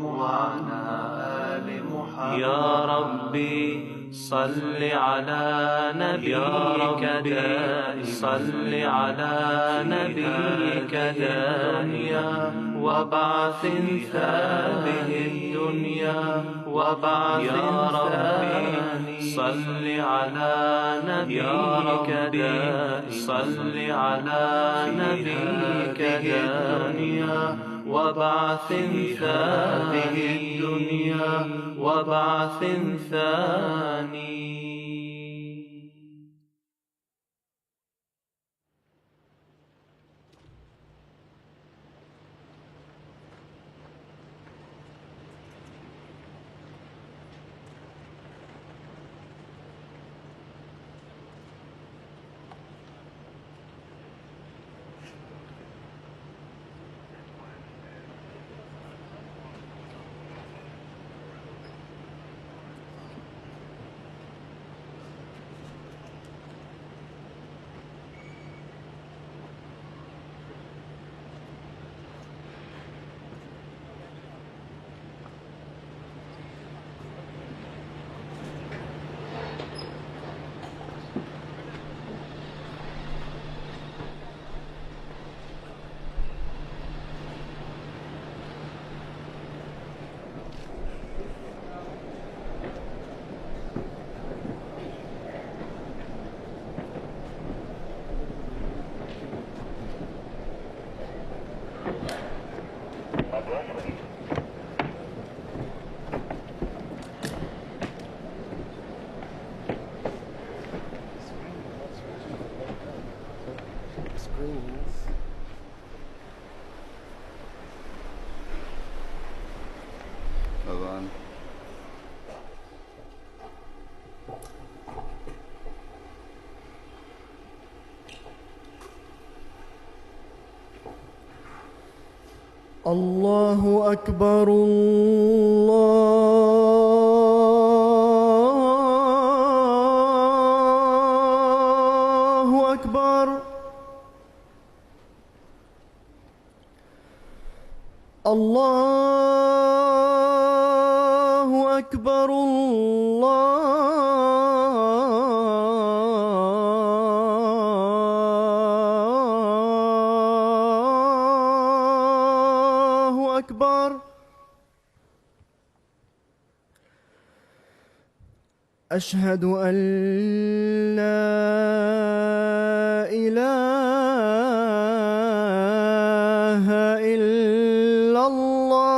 وعلى آل محمد. يا ربي صل على نبيك دائما، صل على نبيك دائما، وبعث هذه الدنيا، وبعث يا ربي صل على نبيك دائما، صل على نبيك دائما، وبعث هذه الدنيا، وبعث ثاني. الله أكبر، الله أكبر، الله أكبر، الله أكبر. أشهد أن لا إله إلا الله.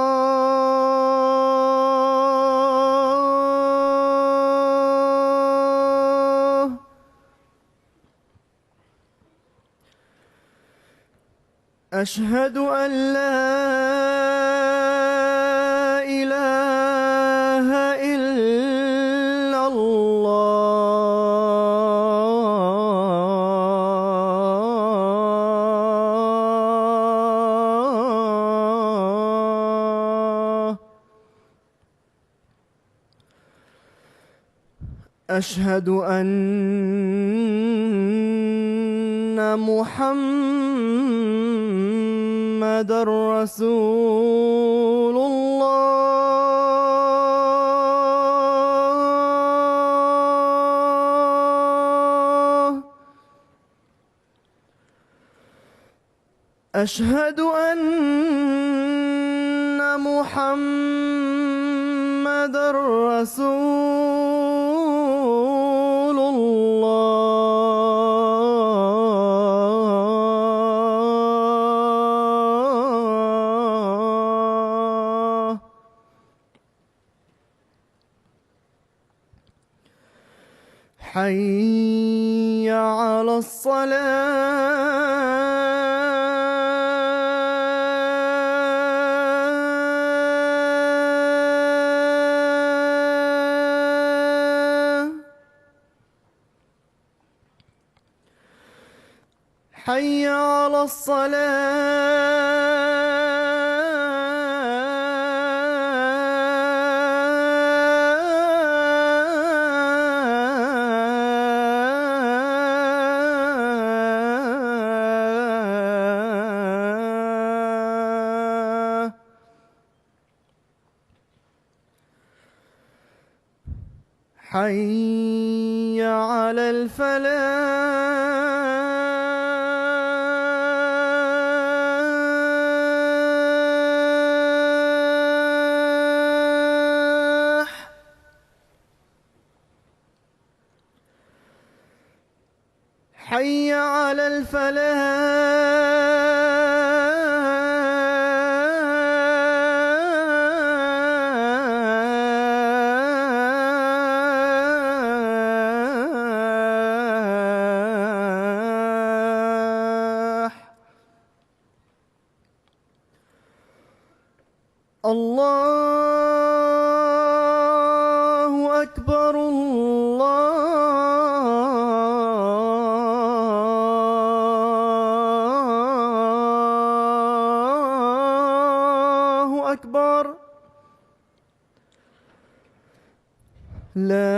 أشهد أن لا إله إلا الله. أشهد أن محمدًا رسول الله. أشهد أن محمدًا رسول الله. حي على الصلاة. حي على الصلاة. حي على الفلاح. حي على الفلاح. الله أكبر الله أكبر. لا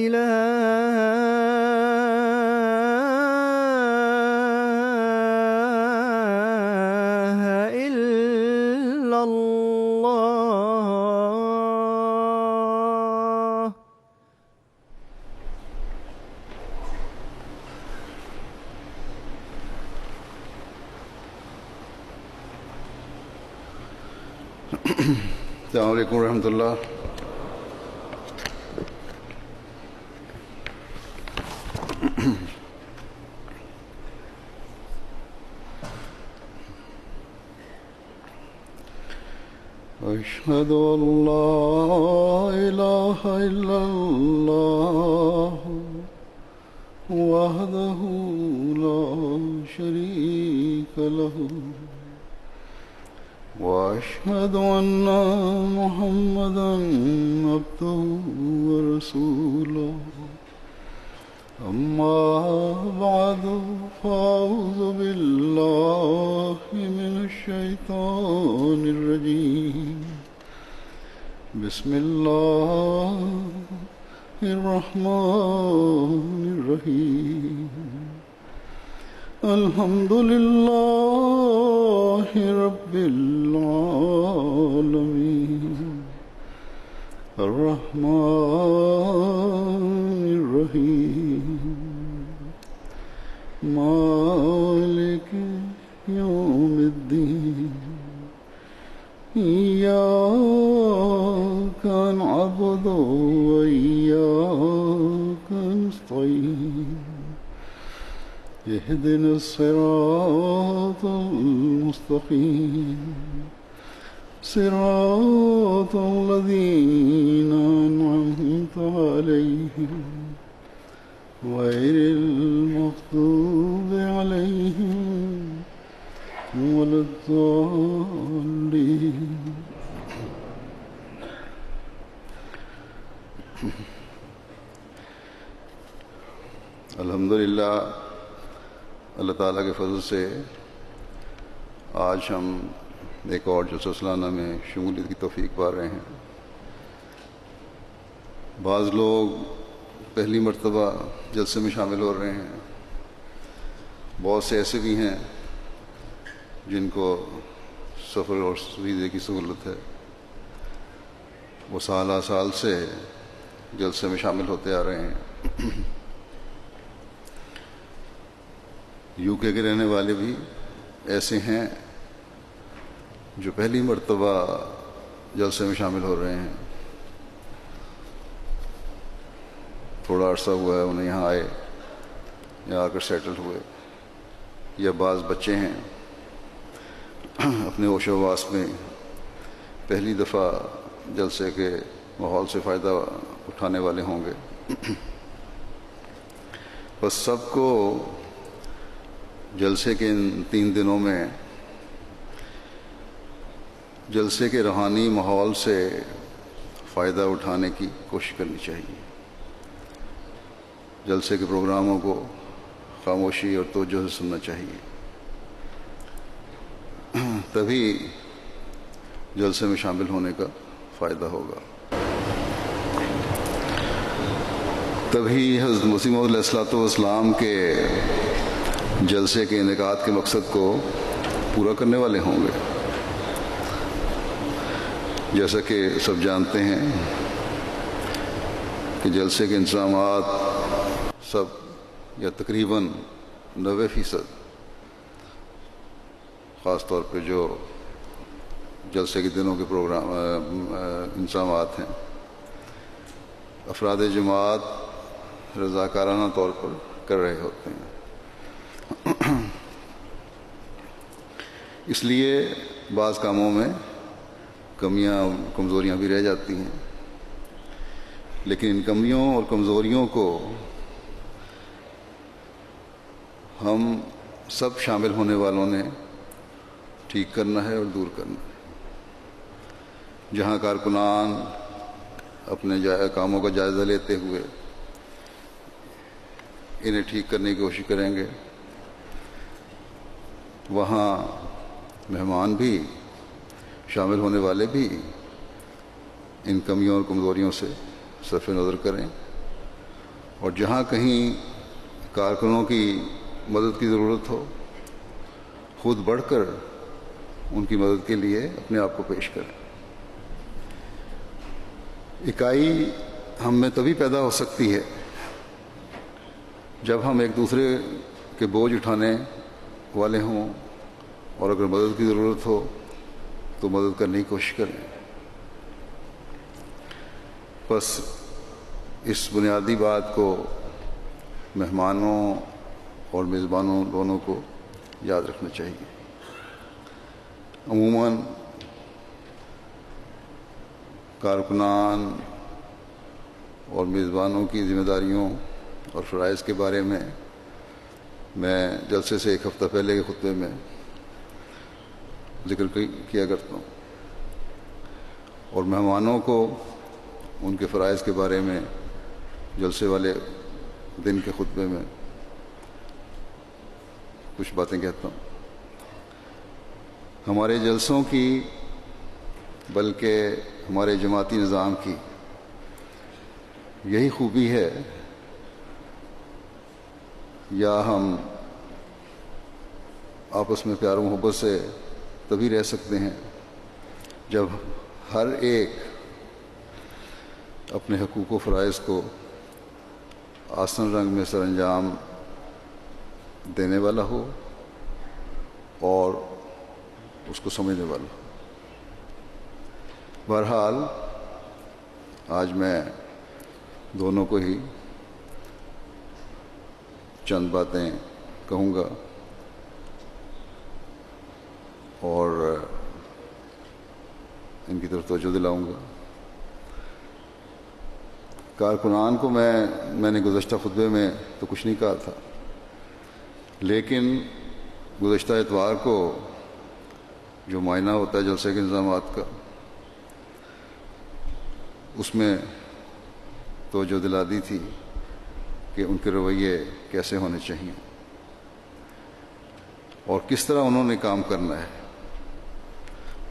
إله إلا الله. السلام علیکم ورحمۃ اللہ. أشهد أن لا إله إلا الله وحده لا شريك له وأشهد أن محمدا عبده ورسوله. أما بعد فأعوذ بالله من الشيطان الرجيم. بسم الله الرحمن الرحيم. الحمد لله رب العالمين الرحمن الرحيم مالك يوم الدين. إياك نعبد وإياك نستعين. اهدنا الصراط المستقيم صراط الذين أنعمت عليهم غير المغضوب عليهم ولا الضالين. الحمدللہ اللہ تعالیٰ کے فضل سے آج ہم ایک اور جلسہ سالانہ میں شمولیت کی توفیق پا رہے ہیں. بعض لوگ پہلی مرتبہ جلسے میں شامل ہو رہے ہیں، بہت سے ایسے بھی ہیں جن کو سفر اور ویزے کی سہولت ہے، وہ سالہ سال سے جلسے میں شامل ہوتے آ رہے ہیں. یو کے رہنے والے بھی ایسے ہیں جو پہلی مرتبہ جلسے میں شامل ہو رہے ہیں. تھوڑا عرصہ ہوا ہے انہیں یہاں آئے، یہاں آ کر سیٹل ہوئے، یا بعض بچے ہیں اپنے ہوش و حواس میں پہلی دفعہ جلسے کے ماحول سے فائدہ اٹھانے والے ہوں گے. بس سب کو جلسے کے ان 3 دنوں میں جلسے کے روحانی ماحول سے فائدہ اٹھانے کی کوشش کرنی چاہیے. جلسے کے پروگراموں کو خاموشی اور توجہ سے سننا چاہیے، تبھی جلسے میں شامل ہونے کا فائدہ ہوگا. تبھی حضرت مسیح موعود علیہ الصلوۃ والسلام کے جلسے کے انعقاد کے مقصد کو پورا کرنے والے ہوں گے. جیسا کہ سب جانتے ہیں کہ جلسے کے انتظامات سب یا تقریباً 90% خاص طور پہ جو جلسے کے دنوں کے پروگرام انتظامات ہیں افراد جماعت رضاکارانہ طور پر کر رہے ہوتے ہیں. اس لیے بعض کاموں میں کمیاں کمزوریاں بھی رہ جاتی ہیں، لیکن ان کمیوں اور کمزوریوں کو ہم سب شامل ہونے والوں نے ٹھیک کرنا ہے اور دور کرنا ہے. جہاں کارکنان اپنے کاموں کا جائزہ لیتے ہوئے انہیں ٹھیک کرنے کی کوشش کریں گے، وہاں مہمان بھی شامل ہونے والے بھی ان کمیوں اور کمزوریوں سے صرف نظر کریں، اور جہاں کہیں کارکنوں کی مدد کی ضرورت ہو خود بڑھ کر ان کی مدد کے لیے اپنے آپ کو پیش کریں. اکائی ہم میں تبھی پیدا ہو سکتی ہے جب ہم ایک دوسرے کے بوجھ اٹھانے والے ہوں، اور اگر مدد کی ضرورت ہو تو مدد کرنے کی کوشش کریں. بس اس بنیادی بات کو مہمانوں اور میزبانوں دونوں کو یاد رکھنا چاہیے. عموماً کارکنان اور میزبانوں کی ذمہ داریوں اور فرائض کے بارے میں جلسے سے ایک ہفتہ پہلے کے خطبے میں ذکر کیا کرتا ہوں، اور مہمانوں کو ان کے فرائض کے بارے میں جلسے والے دن کے خطبے میں کچھ باتیں کہتا ہوں. ہمارے جلسوں کی بلکہ ہمارے جماعتی نظام کی یہی خوبی ہے، یا ہم آپس میں پیار و محبت سے تبھی رہ سکتے ہیں جب ہر ایک اپنے حقوق و فرائض کو آسن رنگ میں سر انجام دینے والا ہو اور اس کو سمجھنے والا ہو. بہرحال آج میں دونوں کو ہی چند باتیں کہوں گا اور ان کی طرف توجہ دلاؤں گا. کارکنان کو میں نے گزشتہ خطبے میں تو کچھ نہیں کہا تھا، لیکن گزشتہ اتوار کو جو معائنہ ہوتا ہے جلسے کے انتظامات کا، اس میں توجہ دلا دی تھی کہ ان کے رویے کیسے ہونے چاہیے اور کس طرح انہوں نے کام کرنا ہے.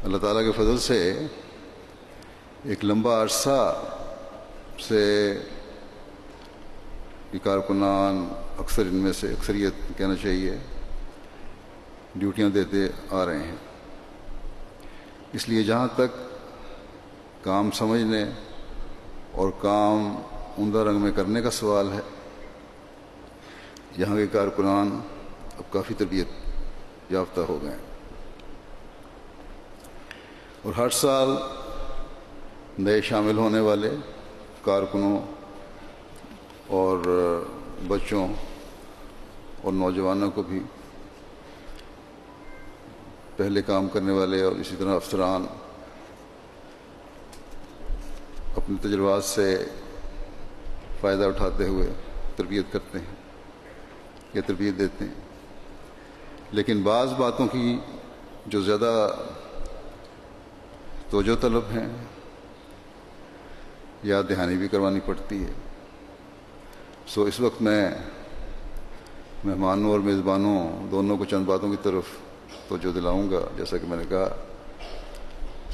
اللہ تعالیٰ کے فضل سے ایک لمبا عرصہ سے یہ کارکنان اکثر ان میں سے اکثریت کہنا چاہیے ڈیوٹیاں دیتے آ رہے ہیں. اس لیے جہاں تک کام سمجھنے اور کام عمدہ رنگ میں کرنے کا سوال ہے، یہاں کے کارکنان اب کافی تربیت یافتہ ہو گئے ہیں، اور ہر سال نئے شامل ہونے والے کارکنوں اور بچوں اور نوجوانوں کو بھی پہلے کام کرنے والے اور اسی طرح افسران اپنے تجربات سے فائدہ اٹھاتے ہوئے تربیت کرتے ہیں یا تربیت دیتے ہیں. لیکن بعض باتوں کی جو زیادہ توجہ طلب ہیں یاد دہانی بھی کروانی پڑتی ہے. سو اس وقت میں مہمانوں اور میزبانوں دونوں کو چند باتوں کی طرف توجہ دلاؤں گا. جیسا کہ میں نے کہا،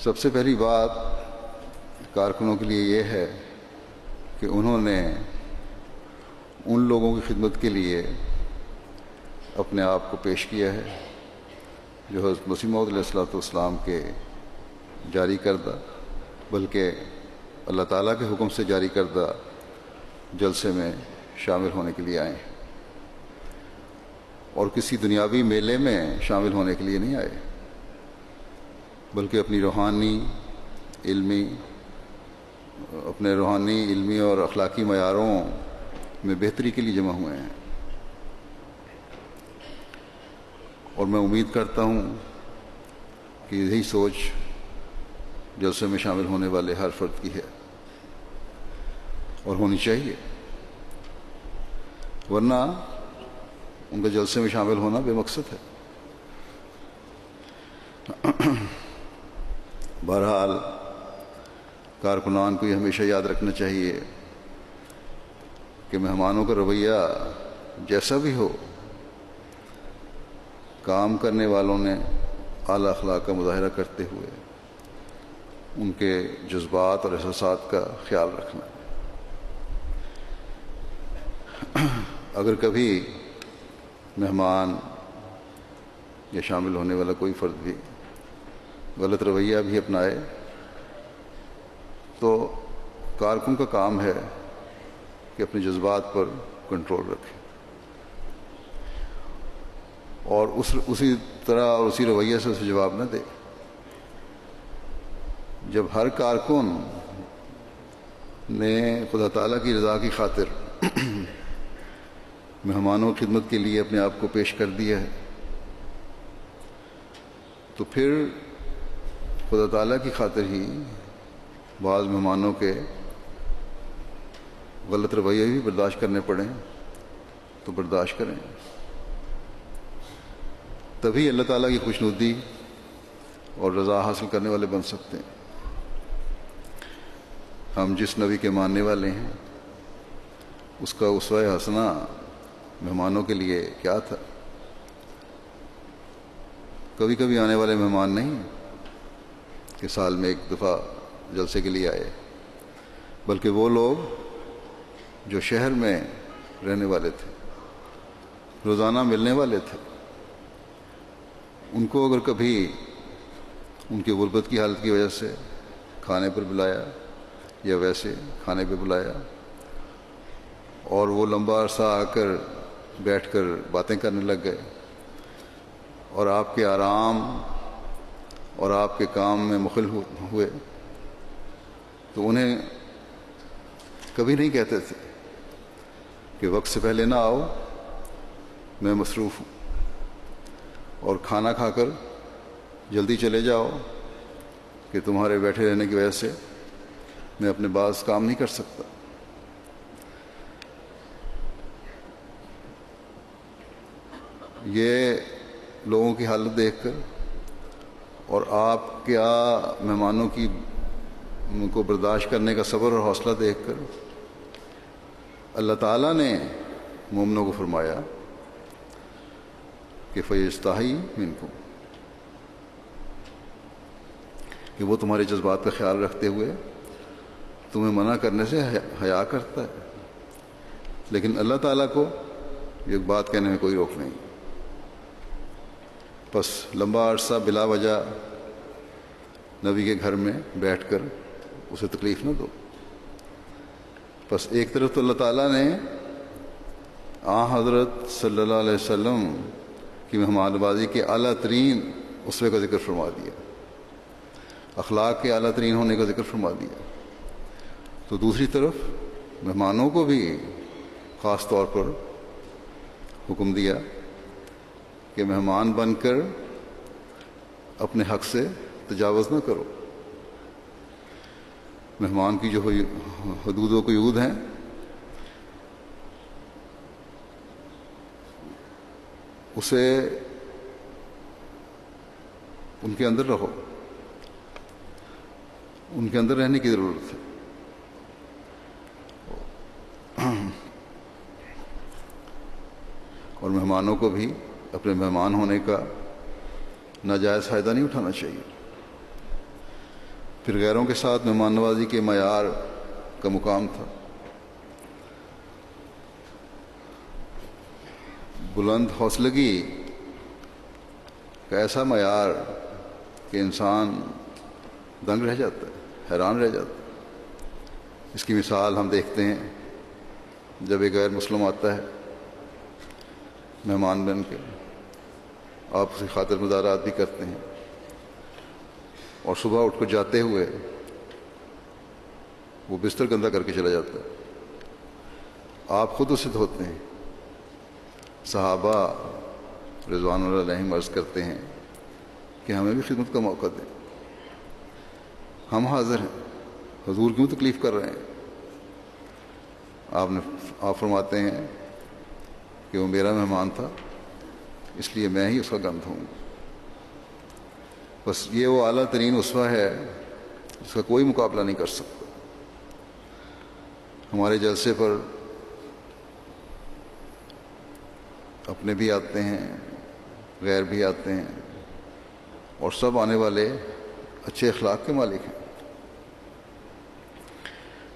سب سے پہلی بات کارکنوں کے لیے یہ ہے کہ انہوں نے ان لوگوں کی خدمت کے لیے اپنے آپ کو پیش کیا ہے جو حضرت مسیح موعود علیہ الصلوۃ والسلام کے جاری کردہ، بلکہ اللہ تعالیٰ کے حکم سے جاری کردہ جلسے میں شامل ہونے کے لیے آئے ہیں، اور کسی دنیاوی میلے میں شامل ہونے کے لیے نہیں آئے، بلکہ اپنی روحانی علمی اور اخلاقی معیاروں میں بہتری کے لیے جمع ہوئے ہیں۔ اور میں امید کرتا ہوں کہ یہی سوچ جلسے میں شامل ہونے والے ہر فرد کی ہے اور ہونی چاہیے، ورنہ ان کا جلسے میں شامل ہونا بے مقصد ہے۔ بہرحال کارکنان کو یہ ہمیشہ یاد رکھنا چاہیے کہ مہمانوں کا رویہ جیسا بھی ہو، کام کرنے والوں نے اعلیٰ اخلاق کا مظاہرہ کرتے ہوئے ان کے جذبات اور احساسات کا خیال رکھنا ہے۔ اگر کبھی مہمان یا شامل ہونے والا کوئی فرد بھی غلط رویہ بھی اپنائے تو کارکن کا کام ہے کہ اپنے جذبات پر کنٹرول رکھے اور اسی طرح اور اسی رویے سے اسے جواب نہ دے۔ جب ہر کارکن نے خدا تعالیٰ کی رضا کی خاطر مہمانوں کی خدمت کے لیے اپنے آپ کو پیش کر دیا ہے، تو پھر خدا تعالیٰ کی خاطر ہی بعض مہمانوں کے غلط رویے بھی برداشت کرنے پڑیں تو برداشت کریں، تبھی اللہ تعالیٰ کی خوشنودی اور رضا حاصل کرنے والے بن سکتے ہیں۔ ہم جس نبی کے ماننے والے ہیں اس کا اسوہ حسنہ مہمانوں کے لیے کیا تھا؟ کبھی کبھی آنے والے مہمان نہیں کہ سال میں ایک دفعہ جلسے کے لیے آئے، بلکہ وہ لوگ جو شہر میں رہنے والے تھے، روزانہ ملنے والے تھے، ان کو اگر کبھی ان کی غربت کی حالت کی وجہ سے کھانے پر بلایا یا ویسے کھانے پہ بلایا اور وہ لمبا عرصہ آ کر بیٹھ کر باتیں کرنے لگ گئے اور آپ کے آرام اور آپ کے کام میں مخل ہوئے، تو انہیں کبھی نہیں کہتے تھے کہ وقت سے پہلے نہ آؤ، میں مصروف ہوں، اور کھانا کھا کر جلدی چلے جاؤ کہ تمہارے بیٹھے رہنے کی وجہ سے میں اپنے بعض کام نہیں کر سکتا۔ یہ لوگوں کی حالت دیکھ کر اور آپ کیا مہمانوں کی کو برداشت کرنے کا صبر اور حوصلہ دیکھ کر اللہ تعالیٰ نے مومنوں کو فرمایا کہ فَيَسْتَحْيِي مِنْكُمْ، کہ وہ تمہارے جذبات کا خیال رکھتے ہوئے تمہیں منع کرنے سے حیا کرتا ہے، لیکن اللہ تعالیٰ کو یہ بات کہنے میں کوئی روک نہیں۔ بس لمبا عرصہ بلا وجہ نبی کے گھر میں بیٹھ کر اسے تکلیف نہ دو۔ بس ایک طرف تو اللہ تعالیٰ نے حضرت صلی اللہ علیہ وسلم کی مہمان نوازی کے اعلیٰ ترین اسوے کا ذکر فرما دیا، اخلاق کے اعلیٰ ترین ہونے کا ذکر فرما دیا، تو دوسری طرف مہمانوں کو بھی خاص طور پر حکم دیا کہ مہمان بن کر اپنے حق سے تجاوز نہ کرو۔ مہمان کی جو حدود و قیود ہیں اسے ان کے اندر رہو، ان کے اندر رہنے کی ضرورت ہے۔ اور مہمانوں کو بھی اپنے مہمان ہونے کا ناجائز فائدہ نہیں اٹھانا چاہیے۔ پھر غیروں کے ساتھ مہمان نوازی کے معیار کا مقام تھا، بلند حوصلگی کا ایسا معیار کہ انسان دنگ رہ جاتا ہے، حیران رہ جاتا ہے۔ اس کی مثال ہم دیکھتے ہیں جب ایک غیر مسلم آتا ہے مہمان بن کے، آپ اسے خاطر مدارات بھی کرتے ہیں، اور صبح اٹھ کر جاتے ہوئے وہ بستر گندہ کر کے چلا جاتا ہے، آپ خود اسے دھوتے ہیں۔ صحابہ رضوان اللہ علیہم عرض کرتے ہیں کہ ہمیں بھی خدمت کا موقع دیں، ہم حاضر ہیں، حضور کیوں تکلیف کر رہے ہیں؟ آپ فرماتے ہیں کہ وہ میرا مہمان تھا، اس لیے میں ہی اس کا گند ہوں۔ بس یہ وہ اعلیٰ ترین اسوہ ہے جس کا کوئی مقابلہ نہیں کر سکتا۔ ہمارے جلسے پر اپنے بھی آتے ہیں، غیر بھی آتے ہیں، اور سب آنے والے اچھے اخلاق کے مالک ہیں،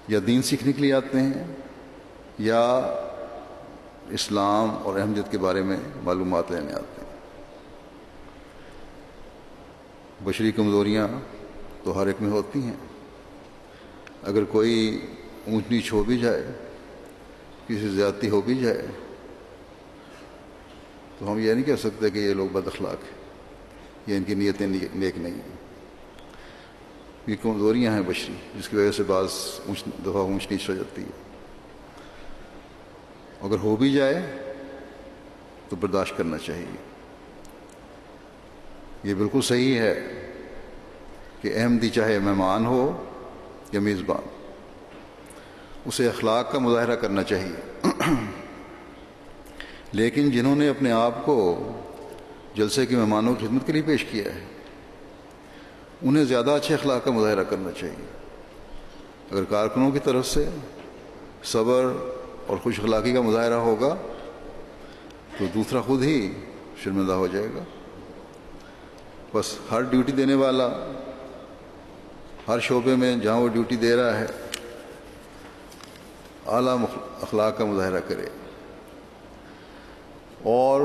یا دین سیکھنے کے لیے آتے ہیں یا اسلام اور احمدیت کے بارے میں معلومات لینے آتے ہیں۔ بشری کمزوریاں تو ہر ایک میں ہوتی ہیں، اگر کوئی اونچ نیچ ہو بھی جائے، کسی سے زیادتی ہو بھی جائے، تو ہم یہ نہیں کہہ سکتے کہ یہ لوگ بد اخلاق ہیں یا ان کی نیتیں نیک نہیں ہیں۔ یہ کمزوریاں ہیں بشری، جس کی وجہ سے بعض دفعہ اونچ نیچ ہو جاتی ہے۔ اگر ہو بھی جائے تو برداشت کرنا چاہیے۔ یہ بالکل صحیح ہے کہ احمدی چاہے مہمان ہو یا میزبان، اسے اخلاق کا مظاہرہ کرنا چاہیے، لیکن جنہوں نے اپنے آپ کو جلسے کے مہمانوں کی خدمت کے لیے پیش کیا ہے، انہیں زیادہ اچھے اخلاق کا مظاہرہ کرنا چاہیے۔ اگر کارکنوں کی طرف سے صبر اور خوش اخلاقی کا مظاہرہ ہوگا تو دوسرا خود ہی شرمندہ ہو جائے گا۔ بس ہر ڈیوٹی دینے والا ہر شعبے میں جہاں وہ ڈیوٹی دے رہا ہے اعلیٰ اخلاق کا مظاہرہ کرے، اور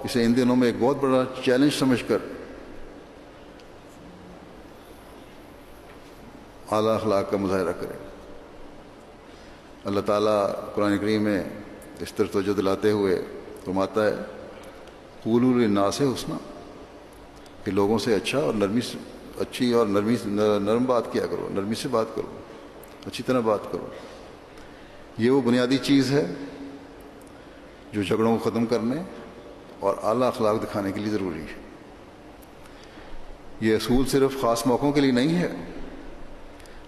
اسے ان دنوں میں ایک بہت بڑا چیلنج سمجھ کر اعلیٰ اخلاق کا مظاہرہ کرے۔ اللہ تعالیٰ قرآن کریم میں اس طرح توجہ دلاتے ہوئے فرماتا ہے قولوا للناس حسنا، کہ لوگوں سے اچھا اور نرم بات کیا کرو، نرمی سے بات کرو، اچھی طرح بات کرو۔ یہ وہ بنیادی چیز ہے جو جھگڑوں کو ختم کرنے اور اعلیٰ اخلاق دکھانے کے لیے ضروری ہے۔ یہ اصول صرف خاص موقعوں کے لیے نہیں ہے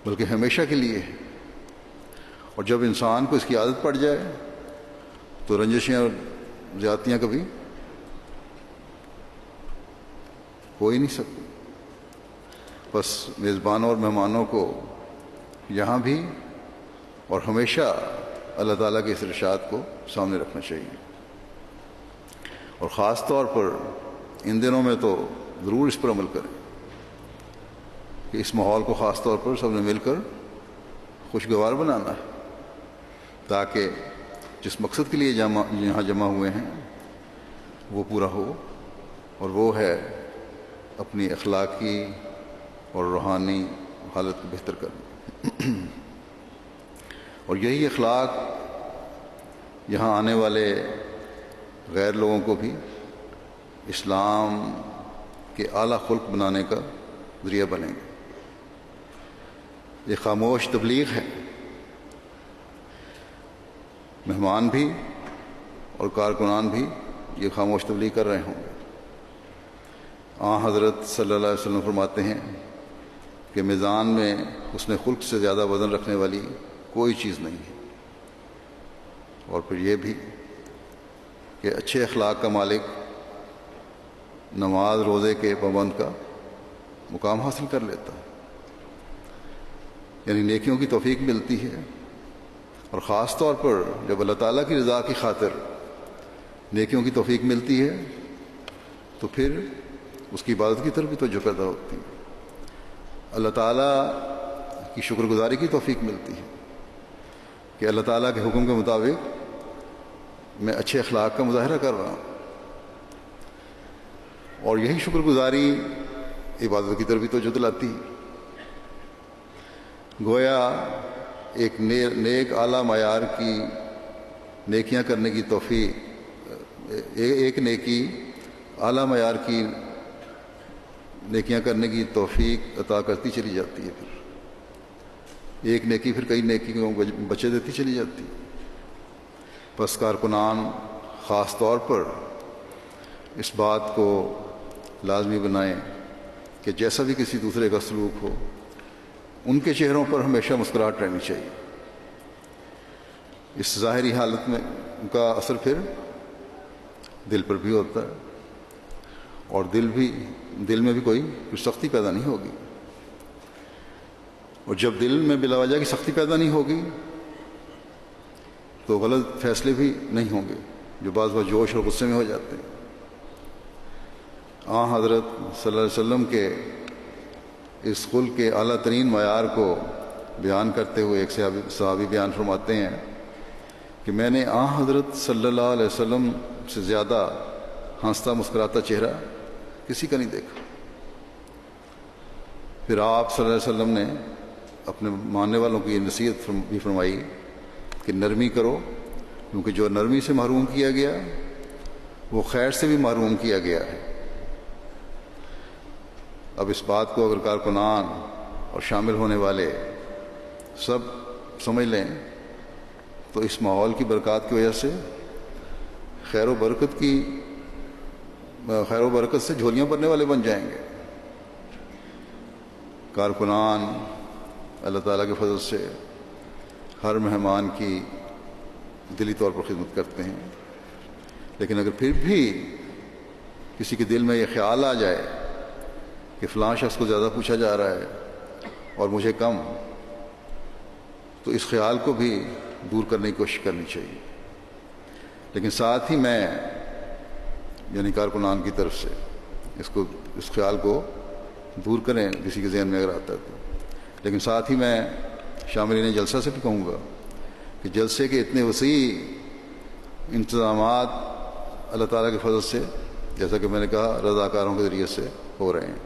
بلکہ ہمیشہ کے لیے ہے، اور جب انسان کو اس کی عادت پڑ جائے تو رنجشیں اور زیادتیاں کبھی ہو ہی نہیں سکتی۔ بس میزبانوں اور مہمانوں کو یہاں بھی اور ہمیشہ اللہ تعالیٰ کے اس ارشاد کو سامنے رکھنا چاہیے، اور خاص طور پر ان دنوں میں تو ضرور اس پر عمل کریں کہ اس ماحول کو خاص طور پر سب نے مل کر خوشگوار بنانا ہے، تاکہ جس مقصد کے لیے یہاں جمع ہوئے ہیں وہ پورا ہو، اور وہ ہے اپنی اخلاقی اور روحانی حالت کو بہتر کرنا۔ اور یہی اخلاق یہاں آنے والے غیر لوگوں کو بھی اسلام کے اعلیٰ خلق بنانے کا ذریعہ بنیں گے۔ یہ خاموش تبلیغ ہے، مہمان بھی اور کارکنان بھی یہ خاموش تبلیغ کر رہے ہوں گے۔ حضرت صلی اللہ علیہ وسلم فرماتے ہیں کہ میزان میں حسن خلق سے زیادہ وزن رکھنے والی کوئی چیز نہیں ہے، اور پھر یہ بھی کہ اچھے اخلاق کا مالک نماز روزے کے پابند کا مقام حاصل کر لیتا ہے، یعنی نیکیوں کی توفیق ملتی ہے، اور خاص طور پر جب اللہ تعالیٰ کی رضا کی خاطر نیکیوں کی توفیق ملتی ہے تو پھر اس کی عبادت کی طرف بھی توجہ پیدا ہوتی ہے، اللہ تعالیٰ کی شکر گزاری کی توفیق ملتی ہے کہ اللہ تعالیٰ کے حکم کے مطابق میں اچھے اخلاق کا مظاہرہ کر رہا ہوں، اور یہی شکر گزاری عبادت کی طرف بھی توجہ دلاتی ہے۔ گویا ایک نیک اعلیٰ معیار کی نیکیاں کرنے کی توفیق، ایک نیکی اعلیٰ معیار کی نیکیاں کرنے کی توفیق عطا کرتی چلی جاتی ہے، پھر ایک نیکی پھر کئی نیکی کو بچے دیتی چلی جاتی ہے۔ پس کارکنان خاص طور پر اس بات کو لازمی بنائیں کہ جیسا بھی کسی دوسرے کا سلوک ہو، ان کے چہروں پر ہمیشہ مسکراہٹ رہنی چاہیے۔ اس ظاہری حالت میں ان کا اثر پھر دل پر بھی ہوتا ہے، اور دل میں بھی کوئی سختی پیدا نہیں ہوگی، اور جب دل میں بلا وجہ کی سختی پیدا نہیں ہوگی تو غلط فیصلے بھی نہیں ہوں گے جو بعض وقت جوش اور غصے میں ہو جاتے ہیں۔ حضرت صلی اللہ علیہ وسلم کے اس خلق کے اعلیٰ ترین معیار کو بیان کرتے ہوئے ایک صحابی بیان فرماتے ہیں کہ میں نے حضرت صلی اللہ علیہ وسلم سے زیادہ ہنستا مسکراتا چہرہ کسی کا نہیں دیکھا۔ پھر آپ صلی اللہ علیہ وسلم نے اپنے ماننے والوں کی یہ نصیحت بھی فرمائی کہ نرمی کرو، کیونکہ جو نرمی سے محروم کیا گیا وہ خیر سے بھی محروم کیا گیا ہے۔ اب اس بات کو اگر کارکنان اور شامل ہونے والے سب سمجھ لیں تو اس ماحول کی برکات کی وجہ سے خیر و برکت سے جھولیاں بھرنے والے بن جائیں گے۔ کارکنان اللہ تعالیٰ کے فضل سے ہر مہمان کی دلی طور پر خدمت کرتے ہیں، لیکن اگر پھر بھی کسی کے دل میں یہ خیال آ جائے کہ فلاں شخص کو زیادہ پوچھا جا رہا ہے اور مجھے کم، تو اس خیال کو بھی دور کرنے کی کوشش کرنی چاہیے۔ لیکن ساتھ ہی میں یعنی کارکنان کی طرف سے اس خیال کو دور کریں کسی کے ذہن میں اگر آتا ہے تو، لیکن ساتھ ہی میں شاملین جلسہ سے بھی کہوں گا کہ جلسے کے اتنے وسیع انتظامات اللہ تعالیٰ کے فضل سے، جیسا کہ میں نے کہا، رضاکاروں کے ذریعے سے ہو رہے ہیں۔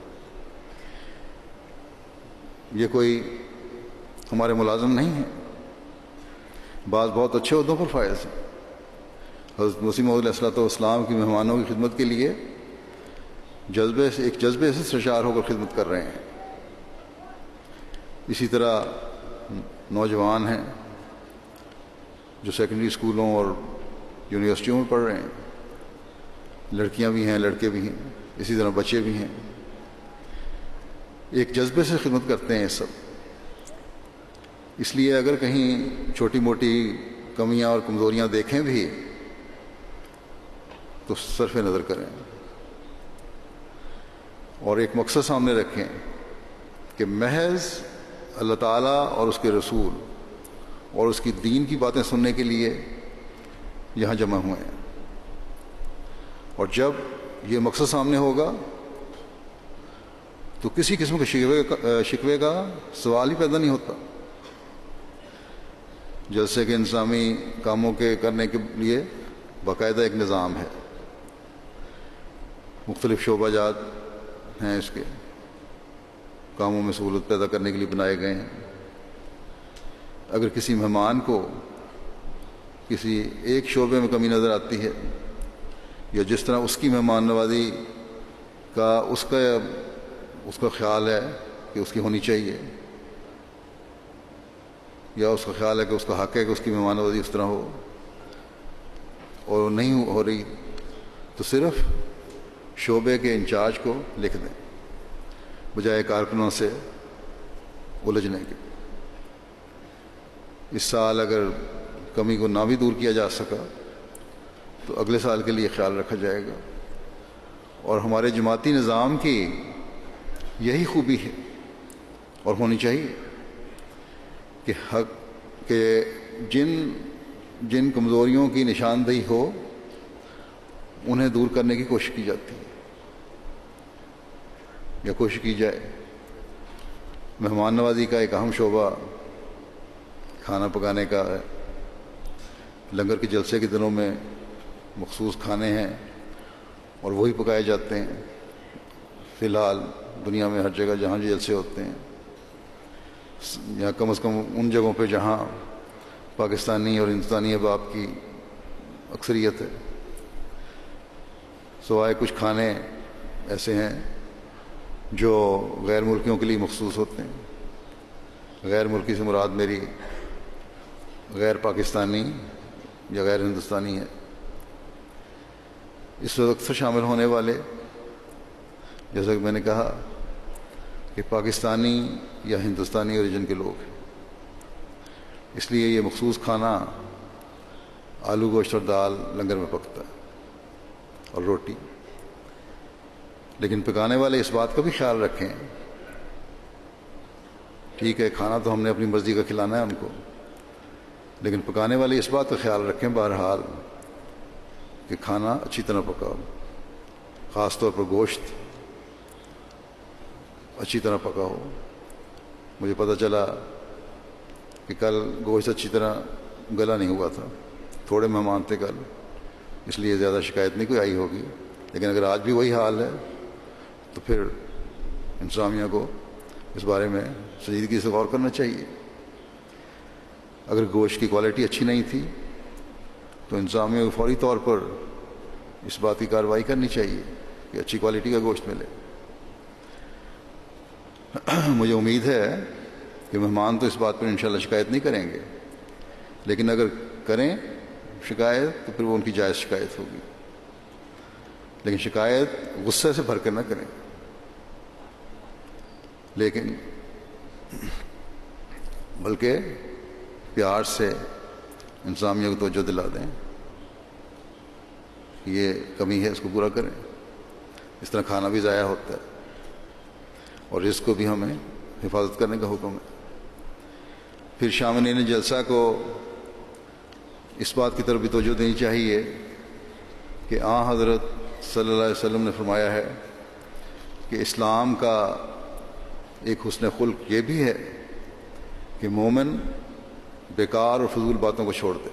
یہ کوئی ہمارے ملازم نہیں ہیں، بعض بہت اچھے عہدوں پر فائز ہیں۔ حضرت مسیح موعود علیہ الصلوۃ والسلام کی مہمانوں کی خدمت کے لیے ایک جذبے سے سرشار ہو کر خدمت کر رہے ہیں۔ اسی طرح نوجوان ہیں جو سیکنڈری اسکولوں اور یونیورسٹیوں میں پڑھ رہے ہیں، لڑکیاں بھی ہیں، لڑکے بھی ہیں، اسی طرح بچے بھی ہیں، ایک جذبے سے خدمت کرتے ہیں سب۔ اس لیے اگر کہیں چھوٹی موٹی کمیاں اور کمزوریاں دیکھیں بھی تو صرف نظر کریں اور ایک مقصد سامنے رکھیں کہ محض اللہ تعالیٰ اور اس کے رسول اور اس کی دین کی باتیں سننے کے لیے یہاں جمع ہوئے ہیں، اور جب یہ مقصد سامنے ہوگا تو کسی قسم کے شکوے کا سوال ہی پیدا نہیں ہوتا۔ جلسے کے انتظامی کاموں کے کرنے کے لیے باقاعدہ ایک نظام ہے، مختلف شعبہ جات ہیں، اس کے کاموں میں سہولت پیدا کرنے کے لیے بنائے گئے ہیں۔ اگر کسی مہمان کو کسی ایک شعبے میں کمی نظر آتی ہے، یا جس طرح اس کی مہمان نوازی کا اس کا خیال ہے کہ اس کی ہونی چاہیے، یا اس کا خیال ہے کہ اس کا حق ہے کہ اس کی مہمان نوازی اس طرح ہو، اور نہیں ہو رہی، تو صرف شعبے کے انچارج کو لکھ دیں بجائے کارکنوں سے الجھنے کے۔ اس سال اگر کمی کو نہ بھی دور کیا جا سکا تو اگلے سال کے لیے خیال رکھا جائے گا۔ اور ہمارے جماعتی نظام کی یہی خوبی ہے اور ہونی چاہیے کہ جن کمزوریوں کی نشاندہی ہو انہیں دور کرنے کی کوشش کی جاتی ہے یا کوشش کی جائے۔ مہمان نوازی کا ایک اہم شعبہ کھانا پکانے کا ہے۔ لنگر کے جلسے کے دنوں میں مخصوص کھانے ہیں اور وہی پکائے جاتے ہیں۔ فی الحال دنیا میں ہر جگہ جہاں جلسے ہوتے ہیں، یا کم از کم ان جگہوں پہ جہاں پاکستانی اور ہندوستانی احباب کی اکثریت ہے، سوائے کچھ کھانے ایسے ہیں جو غیر ملکیوں کے لیے مخصوص ہوتے ہیں۔ غیر ملکی سے مراد میری غیر پاکستانی یا غیر ہندوستانی ہے۔ اس وقت اکثر شامل ہونے والے، جیسا کہ میں نے کہا، کہ پاکستانی یا ہندوستانی اوریجن کے لوگ ہیں، اس لیے یہ مخصوص کھانا آلو گوشت اور دال لنگر میں پکتا ہے اور روٹی۔ لیکن پکانے والے اس بات کا بھی خیال رکھیں، ٹھیک ہے کھانا تو ہم نے اپنی مرضی کا کھلانا ہے ان کو، لیکن پکانے والے اس بات کا خیال رکھیں بہرحال کہ کھانا اچھی طرح پکاؤ، خاص طور پر گوشت اچھی طرح پکاؤ۔ مجھے پتہ چلا کہ کل گوشت اچھی طرح گلا نہیں ہوا تھا، تھوڑے مہمان تھے کل، اس لیے زیادہ شکایت نہیں کوئی آئی ہوگی، لیکن اگر آج بھی وہی حال ہے تو پھر انتظامیہ کو اس بارے میں سنجیدگی سے غور کرنا چاہیے۔ اگر گوشت کی کوالٹی اچھی نہیں تھی تو انتظامیہ کو فوری طور پر اس بات کی کارروائی کرنی چاہیے کہ اچھی کوالٹی کا گوشت ملے۔ مجھے امید ہے کہ مہمان تو اس بات پر انشاءاللہ شکایت نہیں کریں گے، لیکن اگر کریں شکایت تو پھر وہ ان کی جائز شکایت ہوگی، لیکن شکایت غصے سے بھر کر نہ کریں، لیکن بلکہ پیار سے انتظامیہ کو توجہ دلا دیں کہ یہ کمی ہے، اس کو پورا کریں۔ اس طرح کھانا بھی ضائع ہوتا ہے اور رزق کو بھی ہمیں حفاظت کرنے کا حکم ہے۔ پھر شاملین جلسہ کو اس بات کی طرف بھی توجہ دینی چاہیے کہ حضرت صلی اللہ علیہ وسلم نے فرمایا ہے کہ اسلام کا ایک حسن خلق یہ بھی ہے کہ مومن بیکار اور فضول باتوں کو چھوڑ دے،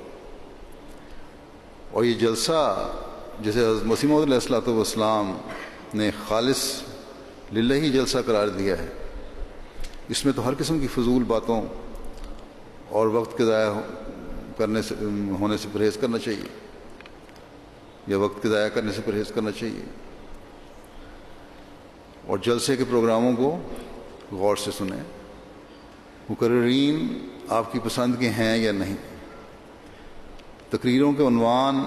اور یہ جلسہ جسے حضرت مسیح موعود علیہ الصلوۃ والسلام نے خالص للہ جلسہ قرار دیا ہے، اس میں تو ہر قسم کی فضول باتوں اور وقت کے ضائع ہونے سے پرہیز کرنا چاہیے، یا وقت کے ضائع کرنے سے پرہیز کرنا چاہیے، اور جلسے کے پروگراموں کو غور سے سنیں۔ مقررین آپ کی پسند کے ہیں یا نہیں، تقریروں کے عنوان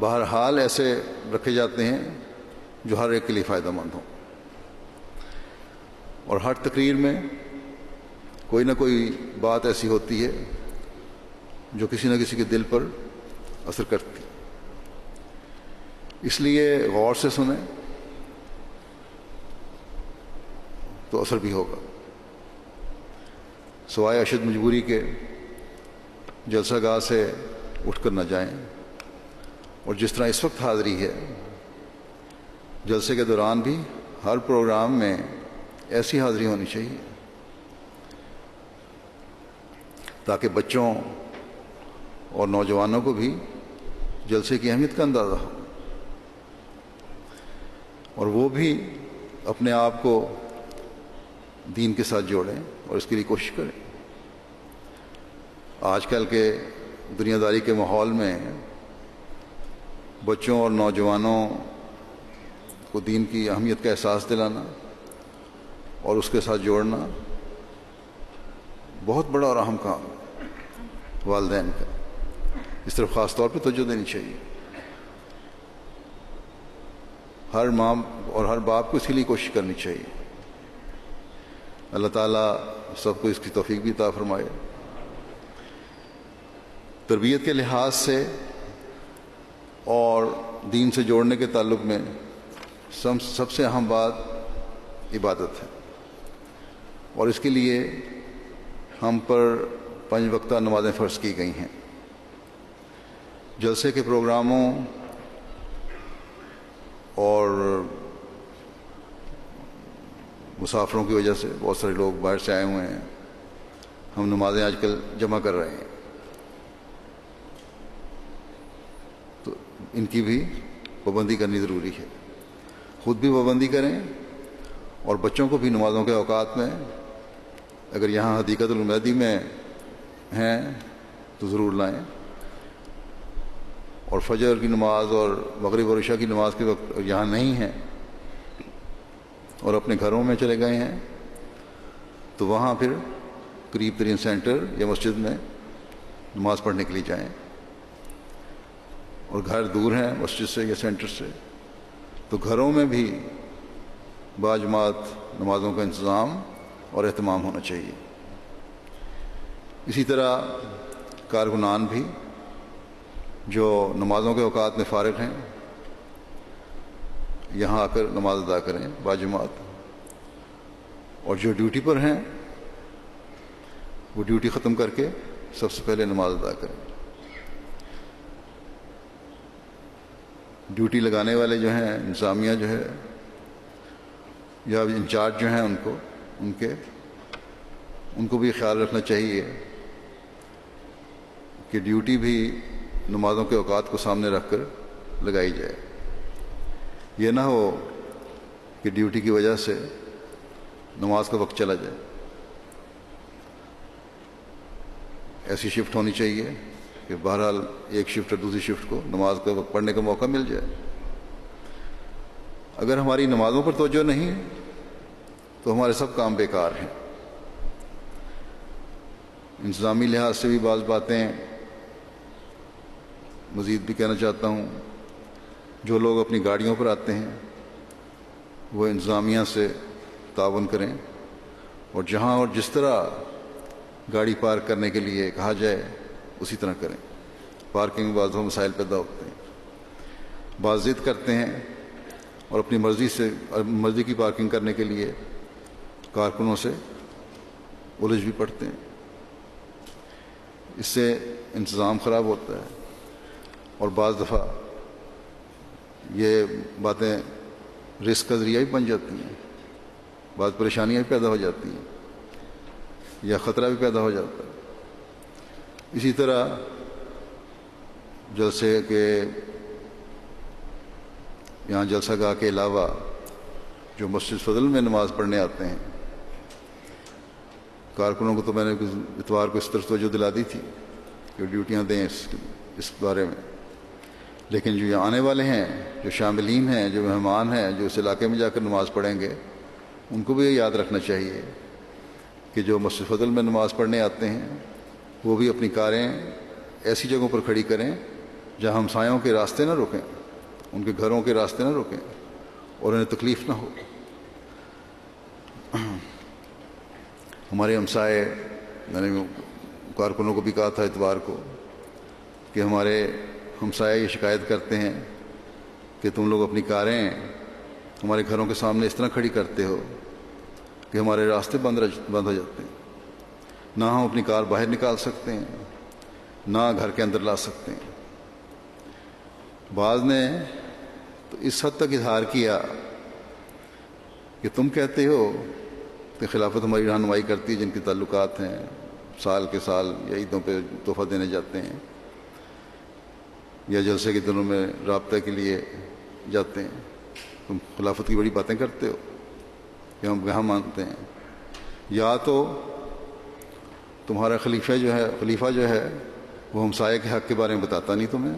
بہرحال ایسے رکھے جاتے ہیں جو ہر ایک کے لیے فائدہ مند ہوں، اور ہر تقریر میں کوئی نہ کوئی بات ایسی ہوتی ہے جو کسی نہ کسی کے دل پر اثر کرتی، اس لیے غور سے سنیں تو اثر بھی ہوگا۔ سوائے اشد مجبوری کے جلسہ گاہ سے اٹھ کر نہ جائیں، اور جس طرح اس وقت حاضری ہے، جلسے کے دوران بھی ہر پروگرام میں ایسی حاضری ہونی چاہیے تاکہ بچوں اور نوجوانوں کو بھی جلسے کی اہمیت کا اندازہ ہو، اور وہ بھی اپنے آپ کو دین کے ساتھ جوڑیں اور اس کے لیے کوشش کریں۔ آج کل کے دنیا داری کے ماحول میں بچوں اور نوجوانوں کو دین کی اہمیت کا احساس دلانا اور اس کے ساتھ جوڑنا بہت بڑا اور اہم کام ہے والدین کا، اس طرف خاص طور پہ توجہ دینی چاہیے۔ ہر ماں اور ہر باپ کو اس کے لیے کوشش کرنی چاہیے۔ اللہ تعالیٰ سب کو اس کی توفیق بھی عطا فرمائے۔ تربیت کے لحاظ سے اور دین سے جوڑنے کے تعلق میں سب سے اہم بات عبادت ہے، اور اس کے لیے ہم پر 5 وقتہ نمازیں فرض کی گئی ہیں۔ جلسے کے پروگراموں اور مسافروں کی وجہ سے بہت سارے لوگ باہر سے آئے ہوئے ہیں، ہم نمازیں آج کل جمع کر رہے ہیں، تو ان کی بھی پابندی کرنی ضروری ہے۔ خود بھی پابندی کریں اور بچوں کو بھی نمازوں کے اوقات میں اگر یہاں حدیقۃ المہدی میں ہیں تو ضرور لائیں۔ اور فجر کی نماز اور مغرب اور عشاء کی نماز کے وقت یہاں نہیں ہیں اور اپنے گھروں میں چلے گئے ہیں، تو وہاں پھر قریب ترین سینٹر یا مسجد میں نماز پڑھنے کے لیے جائیں، اور گھر دور ہیں مسجد سے یا سینٹر سے، تو گھروں میں بھی باجماعت نمازوں کا انتظام اور اہتمام ہونا چاہیے۔ اسی طرح کارکنان بھی جو نمازوں کے اوقات میں فارغ ہیں یہاں آ کر نماز ادا کریں باجماعت، اور جو ڈیوٹی پر ہیں وہ ڈیوٹی ختم کر کے سب سے پہلے نماز ادا کریں۔ ڈیوٹی لگانے والے جو ہیں، انتظامیہ جو ہے یا انچارج جو ہیں، ان کو بھی خیال رکھنا چاہیے کہ ڈیوٹی بھی نمازوں کے اوقات کو سامنے رکھ کر لگائی جائے۔ یہ نہ ہو کہ ڈیوٹی کی وجہ سے نماز کا وقت چلا جائے۔ ایسی شفٹ ہونی چاہیے کہ بہرحال ایک شفٹ اور دوسری شفٹ کو نماز کا وقت پڑھنے کا موقع مل جائے۔ اگر ہماری نمازوں پر توجہ نہیں تو ہمارے سب کام بیکار ہیں۔ انتظامی لحاظ سے بھی بعض باتیں مزید بھی کہنا چاہتا ہوں۔ جو لوگ اپنی گاڑیوں پر آتے ہیں وہ انتظامیہ سے تعاون کریں، اور جہاں اور جس طرح گاڑی پارک کرنے کے لیے کہا جائے اسی طرح کریں۔ پارکنگ بعض مسائل پیدا ہوتے ہیں، بعض ضد کرتے ہیں اور اپنی مرضی کی پارکنگ کرنے کے لیے کارکنوں سے الجھ بھی پڑتے ہیں۔ اس سے انتظام خراب ہوتا ہے، اور بعض دفعہ یہ باتیں رسک کا ذریعہ بھی بن جاتی ہیں، بعض پریشانیاں بھی پیدا ہو جاتی ہیں یا خطرہ بھی پیدا ہو جاتا ہے۔ اسی طرح جلسے کے یہاں جلسہ گاہ کے علاوہ جو مسجد فضل میں نماز پڑھنے آتے ہیں، کارکنوں کو تو میں نے اتوار کو اس طرح توجہ دلا دی تھی کہ ڈیوٹیاں دیں اس بارے میں، لیکن جو یہاں آنے والے ہیں، جو شاملین ہیں، جو مہمان ہیں، جو اس علاقے میں جا کر نماز پڑھیں گے، ان کو بھی یہ یاد رکھنا چاہیے کہ جو مسجد فضل میں نماز پڑھنے آتے ہیں وہ بھی اپنی کاریں ایسی جگہوں پر کھڑی کریں جہاں ہمسایوں کے راستے نہ روکیں، ان کے گھروں کے راستے نہ روکیں اور انہیں تکلیف نہ ہو۔ ہمارے ہمسائے، میں نے کارکنوں کو بھی کہا تھا اتوار کو کہ ہمارے ہمسائے یہ شکایت کرتے ہیں کہ تم لوگ اپنی کاریں ہمارے گھروں کے سامنے اس طرح کھڑی کرتے ہو کہ ہمارے راستے بند ہو جاتے ہیں، نہ ہم اپنی کار باہر نکال سکتے ہیں، نہ گھر کے اندر لا سکتے ہیں۔ بعض نے تو اس حد تک اظہار کیا کہ تم کہتے ہو کہ خلافت ہماری رہنمائی کرتی ہے، جن کے تعلقات ہیں سال کے سال یا عیدوں پہ تحفہ دینے جاتے ہیں یا جلسے کے دنوں میں رابطہ کے لیے جاتے ہیں، تم خلافت کی بڑی باتیں کرتے ہو کہ ہم کہاں مانتے ہیں۔ یا تو تمہارا خلیفہ جو ہے وہ ہمسائے کے حق کے بارے میں بتاتا نہیں تمہیں،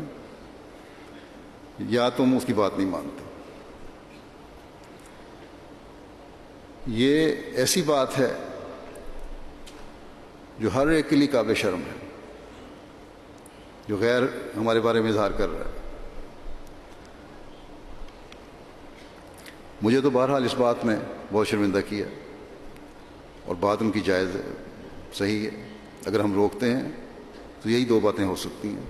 یا تم اس کی بات نہیں مانتے۔ یہ ایسی بات ہے جو ہر ایک کے لیے قابل شرم ہے، جو غیر ہمارے بارے میں اظہار کر رہا ہے۔ مجھے تو بہرحال اس بات میں بہت شرمندہ کیا، اور بات ان کی جائز ہے، صحیح ہے۔ اگر ہم روکتے ہیں تو یہی دو باتیں ہو سکتی ہیں۔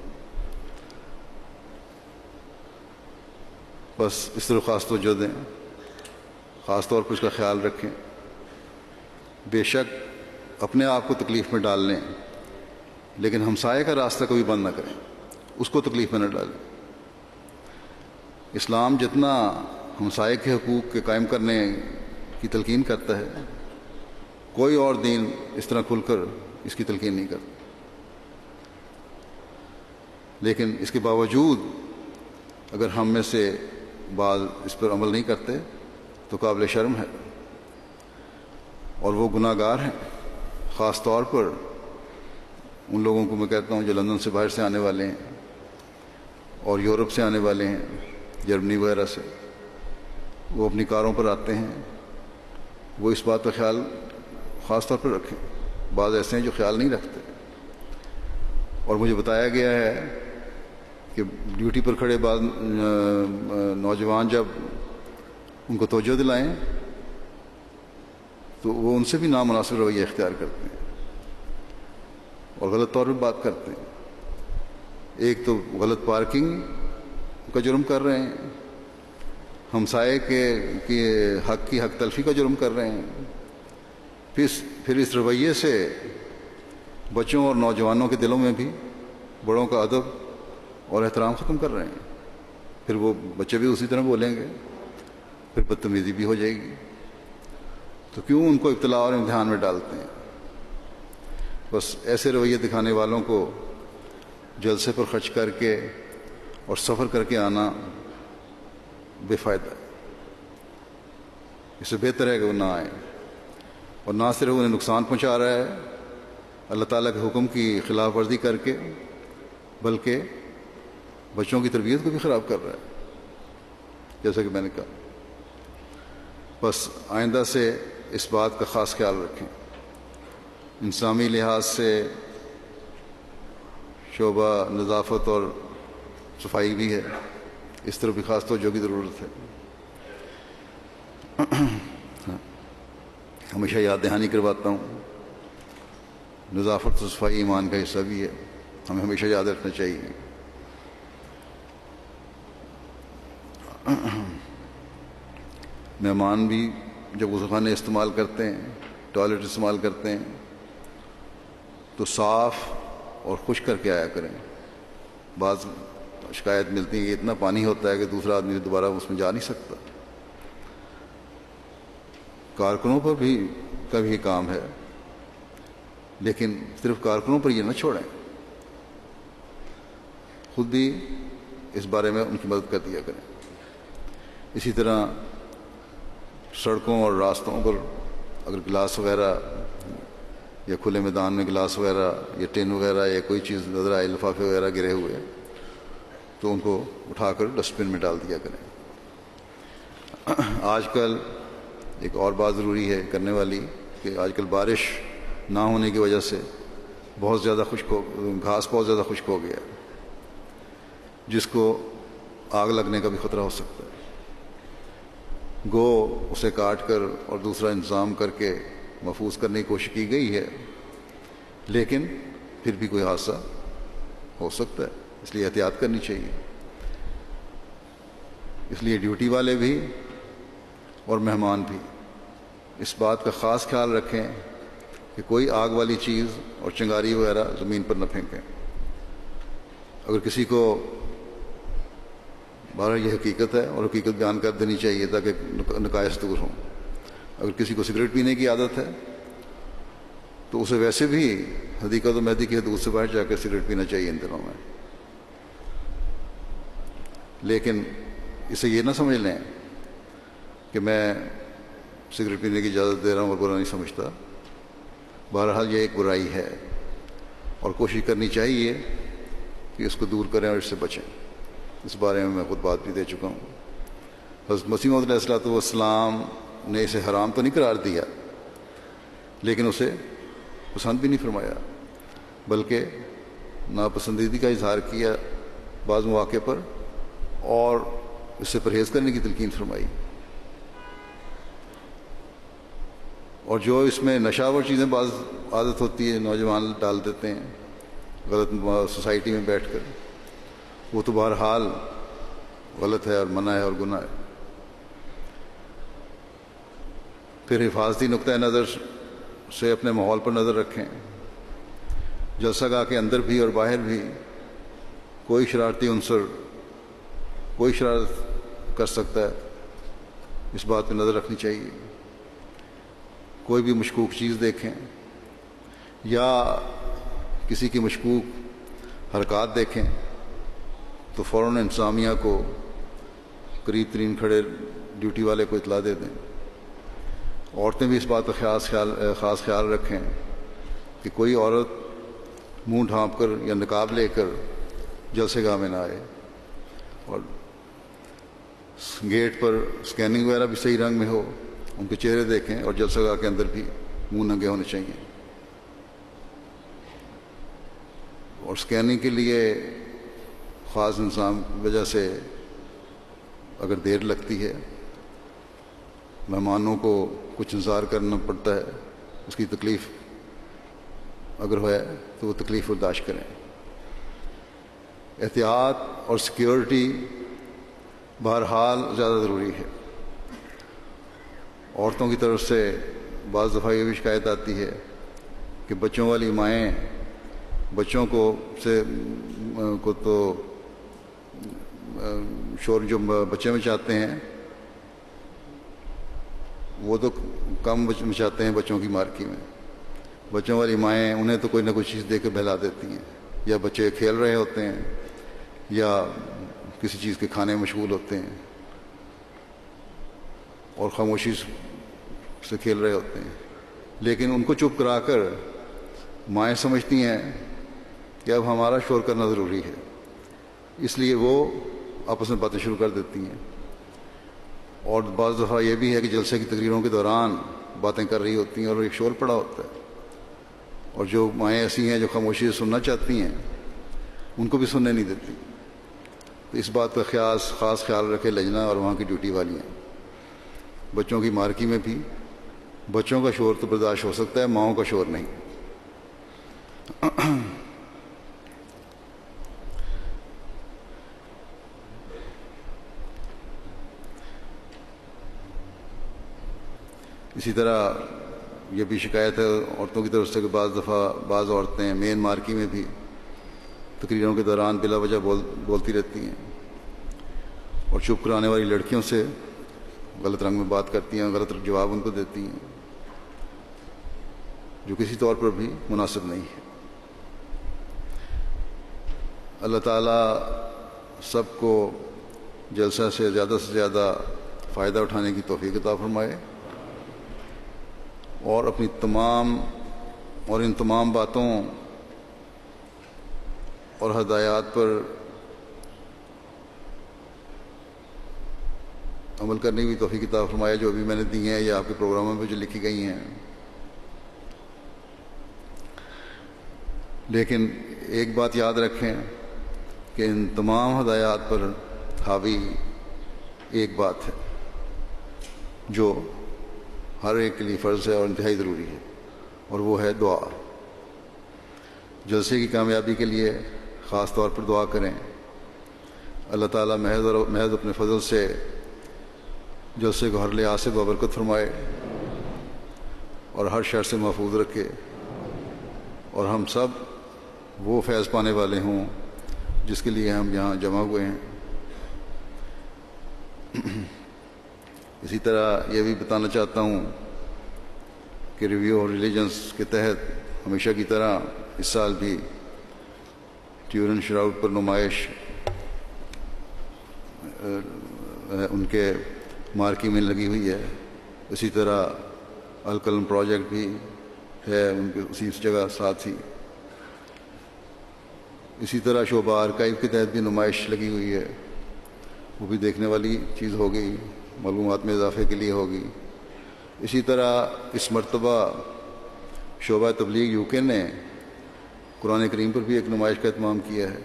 بس اس طرح خاص توجہ دیں، خاص طور پر اس کا خیال رکھیں۔ بے شک اپنے آپ کو تکلیف میں ڈال لیں، لیکن ہمسائے کا راستہ کبھی بند نہ کریں، اس کو تکلیف میں نہ ڈالیں۔ اسلام جتنا ہمسائے کے حقوق کے قائم کرنے کی تلقین کرتا ہے، کوئی اور دین اس طرح کھل کر اس کی تلقین نہیں کرتا۔ لیکن اس کے باوجود اگر ہم میں سے بعض اس پر عمل نہیں کرتے تو قابل شرم ہے، اور وہ گناہ گار ہیں۔ خاص طور پر ان لوگوں کو میں کہتا ہوں جو لندن سے باہر سے آنے والے ہیں، اور یورپ سے آنے والے ہیں، جرمنی وغیرہ سے، وہ اپنی کاروں پر آتے ہیں، وہ اس بات کا خیال خاص طور پر رکھیں. بعض ایسے ہیں جو خیال نہیں رکھتے، اور مجھے بتایا گیا ہے کہ ڈیوٹی پر کھڑے بعض نوجوان جب ان کو توجہ دلائیں تو وہ ان سے بھی نامناسب رویہ اختیار کرتے ہیں اور غلط طور پہ بات کرتے ہیں. ایک تو غلط پارکنگ کا جرم کر رہے ہیں، ہمسائے کے حق کی حق تلفی کا جرم کر رہے ہیں، پھر اس رویے سے بچوں اور نوجوانوں کے دلوں میں بھی بڑوں کا ادب اور احترام ختم کر رہے ہیں. پھر وہ بچے بھی اسی طرح بولیں گے، پھر بدتمیزی بھی ہو جائے گی. تو کیوں ان کو ابتلا اور امتحان میں ڈالتے ہیں؟ بس ایسے رویے دکھانے والوں کو جلسے پر خرچ کر کے اور سفر کر کے آنا بے فائدہ ہے. اس سے بہتر ہے کہ وہ نہ آئیں، اور نہ صرف انہیں نقصان پہنچا رہا ہے اللہ تعالیٰ کے حکم کی خلاف ورزی کر کے، بلکہ بچوں کی تربیت کو بھی خراب کر رہا ہے، جیسا کہ میں نے کہا. بس آئندہ سے اس بات کا خاص خیال رکھیں. انسانی لحاظ سے شعبہ نظافت اور صفائی بھی ہے، اس طرف بھی خاص توجہ کی ضرورت ہے. ہمیشہ یاد دہانی کرواتا ہوں، نظافت و صفائی ایمان کا حصہ بھی ہے، ہمیں ہمیشہ یاد رکھنا چاہیے. مہمان بھی جب غسل خانے استعمال کرتے ہیں، ٹوائلٹ استعمال کرتے ہیں، تو صاف اور خشک کر کے آیا کریں. بعض شکایت ملتی ہے کہ اتنا پانی ہوتا ہے کہ دوسرا آدمی دوبارہ اس میں جا نہیں سکتا. کارکنوں پر بھی کا بھی کام ہے، لیکن صرف کارکنوں پر یہ نہ چھوڑیں، خود بھی اس بارے میں ان کی مدد کر دیا کریں. اسی طرح سڑکوں اور راستوں پر اگر گلاس وغیرہ یا کھلے میدان میں گلاس وغیرہ یا ٹین وغیرہ یا کوئی چیز نظر آئے، لفافے وغیرہ گرے ہوئے، تو ان کو اٹھا کر ڈسٹ بن میں ڈال دیا کریں. آج کل ایک اور بات ضروری ہے کرنے والی کہ آج کل بارش نہ ہونے کی وجہ سے بہت زیادہ گھاس بہت زیادہ خشک ہو گیا، جس کو آگ لگنے کا بھی خطرہ ہو سکتا ہے. گو اسے کاٹ کر اور دوسرا انتظام کر کے محفوظ کرنے کی کوشش کی گئی ہے، لیکن پھر بھی کوئی حادثہ ہو سکتا ہے، اس لیے احتیاط کرنی چاہیے. اس لیے ڈیوٹی والے بھی اور مہمان بھی اس بات کا خاص خیال رکھیں کہ کوئی آگ والی چیز اور چنگاری وغیرہ زمین پر نہ پھینکیں. اگر کسی کو بہرحال یہ حقیقت ہے اور حقیقت بیان کر دینی چاہیے تاکہ نقائص دور ہوں. اگر کسی کو سگریٹ پینے کی عادت ہے تو اسے ویسے بھی حدیقت و مہدی کی حدود سے باہر جا کر سگریٹ پینا چاہیے ان دنوں میں، لیکن اسے یہ نہ سمجھ لیں کہ میں سگریٹ پینے کی اجازت دے رہا ہوں اور برا نہیں سمجھتا. بہرحال یہ ایک برائی ہے اور کوشش کرنی چاہیے کہ اس کو دور کریں اور اس سے بچیں. اس بارے میں خود بات بھی دے چکا ہوں. حضرت مسیح موعود علیہ السلام نے اسے حرام تو نہیں قرار دیا، لیکن اسے پسند بھی نہیں فرمایا، بلکہ ناپسندیدگی کا اظہار کیا بعض مواقع پر اور اس سے پرہیز کرنے کی تلقین فرمائی. اور جو اس میں نشاور چیزیں بعض عادت ہوتی ہے نوجوان ڈال دیتے ہیں غلط سوسائٹی میں بیٹھ کر، وہ تو بہرحال غلط ہے اور منع ہے اور گناہ ہے. پھر حفاظتی نقطۂ نظر سے اپنے ماحول پر نظر رکھیں. جلسہ گاہ کے اندر بھی اور باہر بھی کوئی شرارتی عنصر کوئی شرارت کر سکتا ہے، اس بات پہ نظر رکھنی چاہیے. کوئی بھی مشکوک چیز دیکھیں یا کسی کی مشکوک حرکات دیکھیں تو فوراً انتظامیہ کو، قریب ترین کھڑے ڈیوٹی والے کو اطلاع دے دیں. عورتیں بھی اس بات کا خاص خیال رکھیں کہ کوئی عورت منہ ڈھانپ کر یا نقاب لے کر جلسے گاہ میں نہ آئے. اور گیٹ پر اسکیننگ وغیرہ بھی صحیح رنگ میں ہو، ان کے چہرے دیکھیں، اور جلسہ گاہ کے اندر بھی منہ ننگے ہونے چاہیے. اور اسکیننگ کے لیے خاص نظام وجہ سے اگر دیر لگتی ہے، مہمانوں کو کچھ انتظار کرنا پڑتا ہے، اس کی تکلیف اگر ہے تو وہ تکلیف برداشت کریں. احتیاط اور سیکیورٹی بہرحال زیادہ ضروری ہے. عورتوں کی طرف سے بعض دفعہ یہ بھی شکایت آتی ہے کہ بچوں والی مائیں بچوں کو تو شور جو بچے مچاتے ہیں وہ تو کم مچاتے ہیں بچوں کی مارکی میں. بچوں والی مائیں انہیں تو کوئی نہ کوئی چیز دے کے بہلا دیتی ہیں، یا بچے کھیل رہے ہوتے ہیں یا کسی چیز کے کھانے میں مشغول ہوتے ہیں اور خاموشی سے کھیل رہے ہوتے ہیں، لیکن ان کو چپ کرا کر مائیں سمجھتی ہیں کہ اب ہمارا شور کرنا ضروری ہے، اس لیے وہ آپس میں باتیں شروع کر دیتی ہیں. اور بعض دفعہ یہ بھی ہے کہ جلسے کی تقریروں کے دوران باتیں کر رہی ہوتی ہیں اور ایک شور پڑا ہوتا ہے، اور جو مائیں ایسی ہیں جو خاموشی سے سننا چاہتی ہیں ان کو بھی سننے نہیں دیتی. تو اس بات کا خاص خیال رکھے لجنہ اور وہاں کی ڈیوٹی والی ہیں. بچوں کی مارکی میں بھی بچوں کا شور تو برداشت ہو سکتا ہے، ماؤں کا شور نہیں. اسی طرح یہ بھی شکایت ہے عورتوں کی طرف سے کہ بعض دفعہ بعض عورتیں مین مارکی میں بھی تقریروں کے دوران بلا وجہ بولتی رہتی ہیں اور چپ کرانے والی لڑکیوں سے غلط رنگ میں بات کرتی ہیں، غلط جواب ان کو دیتی ہیں، جو کسی طور پر بھی مناسب نہیں ہے. اللہ تعالیٰ سب کو جلسہ سے زیادہ فائدہ اٹھانے کی توفیق عطا فرمائے، اور اپنی ان تمام باتوں اور ہدایات پر عمل کرنے کی توفیق عطا فرمائے جو ابھی میں نے دی ہیں یا آپ کے پروگراموں میں جو لکھی گئی ہیں. لیکن ایک بات یاد رکھیں کہ ان تمام ہدایات پر حاوی ایک بات ہے جو ہر ایک کے لیے فرض ہے اور انتہائی ضروری ہے، اور وہ ہے دعا. جلسے کی کامیابی کے لیے خاص طور پر دعا کریں. اللہ تعالیٰ محض اپنے فضل سے جلسے کو ہر لحاظ سے بابرکت فرمائے اور ہر شر سے محفوظ رکھے، اور ہم سب وہ فیض پانے والے ہوں جس کے لیے ہم یہاں جمع ہوئے ہیں. اسی طرح یہ بھی بتانا چاہتا ہوں کہ ریویو آف ریلیجنس کے تحت ہمیشہ کی طرح اس سال بھی ٹیورن شراؤٹ پر نمائش ان کے مارکی میں لگی ہوئی ہے. اسی طرح القلم پروجیکٹ بھی ہے ان کے اسی جگہ ساتھ ہی. اسی طرح شعبہ آرکائیو کے تحت بھی نمائش لگی ہوئی ہے، وہ بھی دیکھنے والی چیز ہوگی، معلومات میں اضافے کے لیے ہوگی. اسی طرح اس مرتبہ شعبہ تبلیغ یو کے نے قرآن کریم پر بھی ایک نمائش کا اہتمام کیا ہے.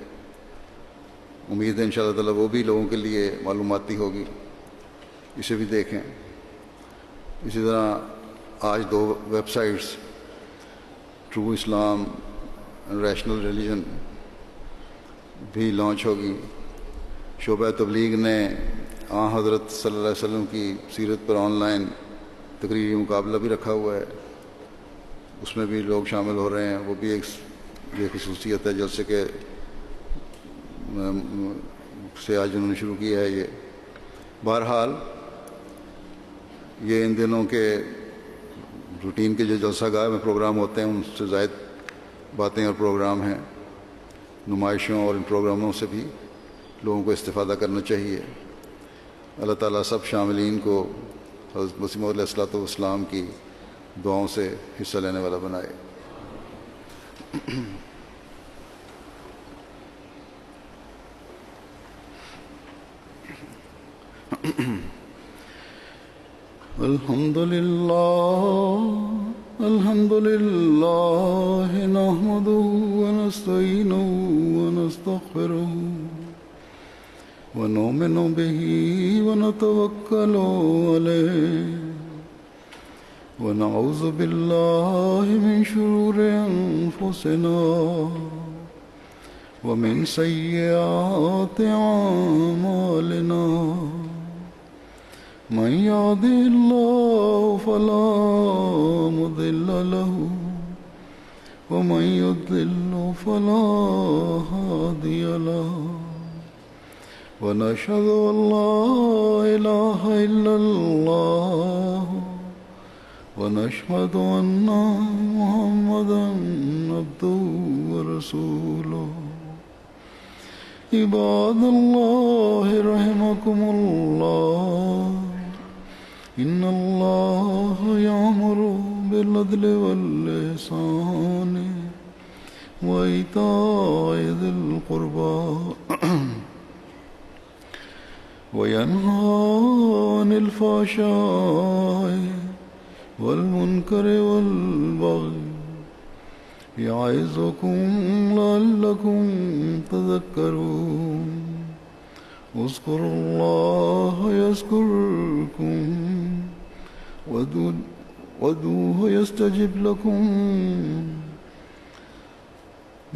امید ہے انشاءاللہ تعالی وہ بھی لوگوں کے لیے معلوماتی ہوگی، اسے بھی دیکھیں. اسی طرح آج 2 web sites true Islam rational religion بھی لانچ ہوگی. شعبہ تبلیغ نے حضرت صلی اللہ علیہ وسلم کی سیرت پر آن لائن تقریری مقابلہ بھی رکھا ہوا ہے، اس میں بھی لوگ شامل ہو رہے ہیں. وہ بھی ایک یہ خصوصیت ہے جلسے کے سے آج انہوں نے شروع کیا ہے. یہ بہرحال یہ ان دنوں کے روٹین کے جو جلسہ گاہ میں پروگرام ہوتے ہیں ان سے زائد باتیں اور پروگرام ہیں. نمائشوں اور ان پروگراموں سے بھی لوگوں کو استفادہ کرنا چاہیے. اللہ تعالیٰ سب شاملین کو حضرت مسیح موعود علیہ الصلوۃ والسلام کی دعاؤں سے حصہ لینے والا بنائے. الحمد لله نحمده ونستعينه ونستغفره ونؤمن به ونتوكل عليه ونعوذ بالله من شرور أنفسنا ومن سيئات أعمالنا من يهده الله فلا مضل له ومن يضلل فلا هادي له ونشهد أن لا إله إلا الله ونشهد أن محمدا عبده ورسوله عباد الله رحمكم الله إن الله يأمر بالعدل والإحسان وإيتاء ذي القربى وينهى عن الفحشاء والمنكر والبغي يعظكم لعلكم تذكرون اذكروا الله يذكركم وادعوه يستجب لكم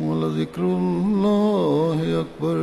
ولذكر الله أكبر